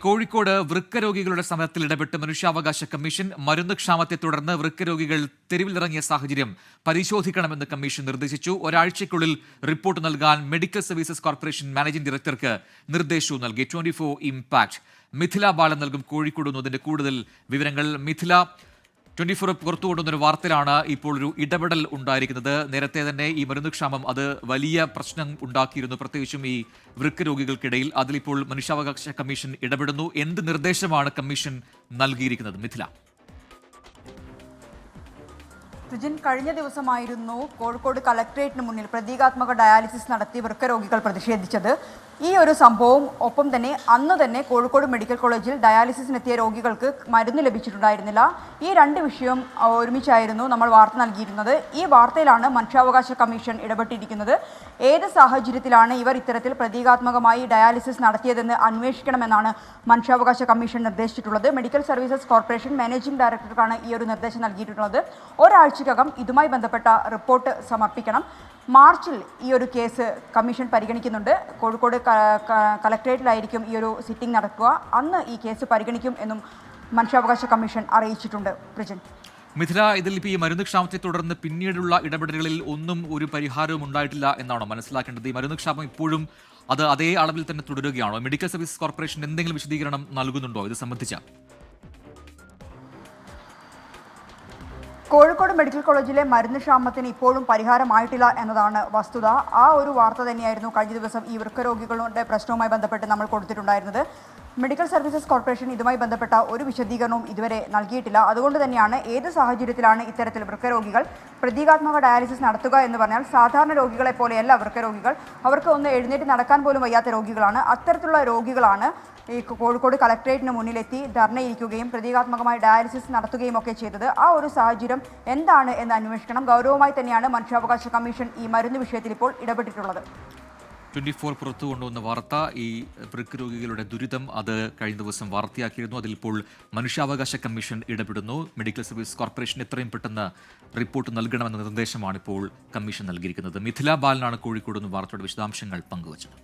കോഴിക്കോട് വൃക്ക രോഗികളുടെ സമരത്തിൽ ഇടപെട്ട് മനുഷ്യാവകാശ കമ്മീഷൻ മരുന്ന് ക്ഷാമത്തെ തുടർന്ന് വൃക്ക രോഗികൾ തെരുവിലിറങ്ങിയ സാഹചര്യം പരിശോധിക്കണമെന്ന് കമ്മീഷൻ നിർദ്ദേശിച്ചു. ഒരാഴ്ചയ്ക്കുള്ളിൽ റിപ്പോർട്ട് നൽകാൻ മെഡിക്കൽ സർവീസസ് കോർപ്പറേഷൻ മാനേജിംഗ് ഡയറക്ടർക്ക് നിർദ്ദേശവും നൽകി. 24 ഇംപാക്ട് മിഥില ബാലൻ നൽകും കോഴിക്കോട് എന്നതിന്റെ കൂടുതൽ വിവരങ്ങൾ. മിഥില, 24 പുറത്തു കൊണ്ടുവന്നൊരു വാർത്തയിലാണ് ഇപ്പോൾ ഒരു ഇടപെടൽ ഉണ്ടായിരിക്കുന്നത്. നേരത്തെ തന്നെ ഈ മരുന്നുക്ഷാമം അത് വലിയ പ്രശ്നം ഉണ്ടാക്കിയിരുന്നു, പ്രത്യേകിച്ചും ഈ വൃക്ക രോഗികൾക്കിടയിൽ. അതിലിപ്പോൾ മനുഷ്യാവകാശ കമ്മീഷൻ ഇടപെടുന്നു. എന്ത് നിർദ്ദേശമാണ് കമ്മീഷൻ നൽകിയിരിക്കുന്നത് മിഥില? കഴിഞ്ഞ ദിവസമായിരുന്നു കോഴിക്കോട് കളക്ടറേറ്റിന് മുന്നിൽ പ്രതീകാത്മക ഡയാലിസിസ് നടത്തി വൃക്ക രോഗികൾ പ്രതിഷേധിച്ചത്. ഈ ഒരു സംഭവം ഒപ്പം തന്നെ അന്ന് തന്നെ കോഴിക്കോട് മെഡിക്കൽ കോളേജിൽ ഡയാലിസിസിനെത്തിയ രോഗികൾക്ക് മരുന്ന് ലഭിച്ചിട്ടുണ്ടായിരുന്നില്ല. ഈ രണ്ട് വിഷയം ഒരുമിച്ചായിരുന്നു നമ്മൾ വാർത്ത നൽകിയിരുന്നത്. ഈ വാർത്തയിലാണ് മനുഷ്യാവകാശ കമ്മീഷൻ ഇടപെട്ടിരിക്കുന്നത്. ഏത് സാഹചര്യത്തിലാണ് ഇവർ ഇത്തരത്തിൽ പ്രതീകാത്മകമായി ഡയാലിസിസ് നടത്തിയതെന്ന് അന്വേഷിക്കണമെന്നാണ് മനുഷ്യാവകാശ കമ്മീഷൻ നിർദ്ദേശിച്ചിട്ടുള്ളത്. മെഡിക്കൽ സർവീസസ് കോർപ്പറേഷൻ മാനേജിംഗ് ഡയറക്ടർക്കാണ് ഈ ഒരു നിർദ്ദേശം നൽകിയിട്ടുള്ളത്. ഒരാഴ്ചക്കകം ഇതുമായി ബന്ധപ്പെട്ട റിപ്പോർട്ട് സമർപ്പിക്കണം. മാർച്ചിൽ ഈ ഒരു കേസ് കമ്മീഷൻ പരിഗണിക്കുന്നുണ്ട്. കോഴിക്കോട് കളക്ടറേറ്റിലായിരിക്കും ഈ ഒരു സിറ്റിംഗ് നടക്കുക. അന്ന് ഈ കേസ് പരിഗണിക്കും എന്നും മനുഷ്യാവകാശ കമ്മീഷൻ അറിയിച്ചിട്ടുണ്ട്. പ്രജൻ, മിഥില, ഇതിൽ ഇപ്പോൾ ഈ മരുന്ന് ക്ഷാമത്തെ തുടർന്ന് പിന്നീടുള്ള ഇടപെടലുകളിൽ ഒന്നും ഒരു പരിഹാരവും ഉണ്ടായിട്ടില്ല എന്നാണോ മനസ്സിലാക്കേണ്ടത്? ഈ മരുന്ന് ക്ഷാമം ഇപ്പോഴും അത് അതേ അളവിൽ തന്നെ തുടരുകയാണോ? മെഡിക്കൽ സർവീസസ് കോർപ്പറേഷൻ എന്തെങ്കിലും വിശദീകരണം നൽകുന്നുണ്ടോ ഇത് സംബന്ധിച്ച? കോഴിക്കോട് മെഡിക്കൽ കോളേജിലെ മരുന്ന് ക്ഷാമത്തിന് ഇപ്പോഴും പരിഹാരമായിട്ടില്ല എന്നതാണ് വസ്തുത. ആ ഒരു വാർത്ത തന്നെയായിരുന്നു കഴിഞ്ഞ ദിവസം ഈ വൃക്ക രോഗികളുടെ പ്രശ്നവുമായി ബന്ധപ്പെട്ട് നമ്മൾ കൊടുത്തിട്ടുണ്ടായിരുന്നത്. മെഡിക്കൽ സർവീസസ് കോർപ്പറേഷൻ ഇതുമായി ബന്ധപ്പെട്ട ഒരു വിശദീകരണവും ഇതുവരെ നൽകിയിട്ടില്ല. അതുകൊണ്ട് തന്നെയാണ് ഏത് സാഹചര്യത്തിലാണ് ഇത്തരത്തിൽ വൃക്ക രോഗികൾ പ്രതീകാത്മക ഡയാലിസിസ് നടത്തുക എന്ന് പറഞ്ഞാൽ സാധാരണ രോഗികളെ പോലെയല്ല വൃക്ക രോഗികൾ. അവർക്ക് ഒന്ന് എഴുന്നേറ്റ് നടക്കാൻ പോലും വയ്യാത്ത രോഗികളാണ്. അത്തരത്തിലുള്ള രോഗികളാണ് ഈ കോഴിക്കോട് കളക്ടറേറ്റിന് മുന്നിലെത്തി ധർണയിരിക്കുകയും പ്രതീകാത്മകമായി ഡയാലിസിസ് നടത്തുകയും ഒക്കെ ചെയ്തത്. ആ ഒരു സാഹചര്യം എന്താണ് എന്ന് അന്വേഷിക്കണം. ഗൗരവമായി തന്നെയാണ് മനുഷ്യാവകാശ കമ്മീഷൻ ഈ മരുന്ന് വിഷയത്തിൽ ഇപ്പോൾ ഇടപെട്ടിട്ടുള്ളത്. 24 പുറത്തു കൊണ്ടുവന്ന വാർത്ത ഈ വൃക്ക രോഗികളുടെ ദുരിതം അത് കഴിഞ്ഞ ദിവസം വാർത്തയാക്കിയിരുന്നു. അതിലിപ്പോൾ മനുഷ്യാവകാശ കമ്മീഷൻ ഇടപെടുന്നു. മെഡിക്കൽ സർവീസ് കോർപ്പറേഷൻ എത്രയും പെട്ടെന്ന് റിപ്പോർട്ട് നൽകണമെന്ന നിർദ്ദേശമാണ് ഇപ്പോൾ കമ്മീഷൻ നൽകിയിരിക്കുന്നത്. മിഥില ബാലനാണ് കോഴിക്കോട് നിന്ന് വാർത്തയുടെ വിശദാംശങ്ങൾ പങ്കുവച്ചത്.